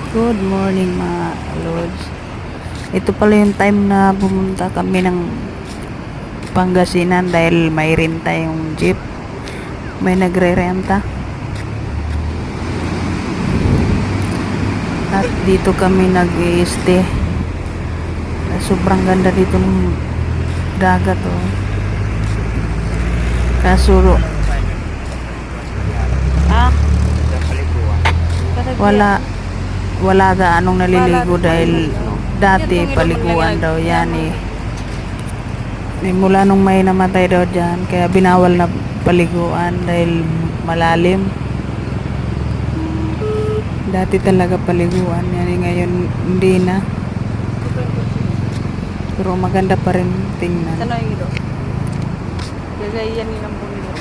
Good morning mga lods. Ito pala yung time na pumunta kami ng Pangasinan dahil may renta yung jeep. May nagre-renta. At dito kami nag-i-stay. Sobrang ganda dito ng dagat oh. Kaso wala gaanong naliligo dahil dati paliguan daw yan eh. Mula nung may namatay daw dyan kaya binawal na paliguan dahil malalim. Dati talaga paliguan yan eh, ngayon hindi na, pero maganda pa rin tingnan. Tanong ito. Gagayan nilang bumili.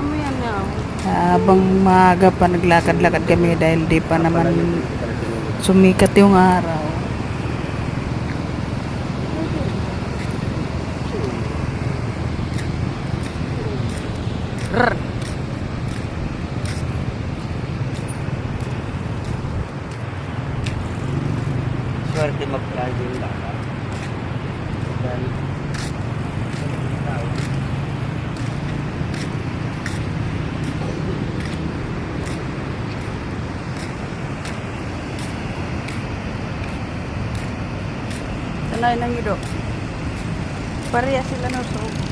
Ano yan na? Habang maaga pa naglakad-lakad kami dahil di pa naman sumikat yung araw. Rrr. Swerte mag-drive yung lakad. Tanong nang ito. Pareha sila no so.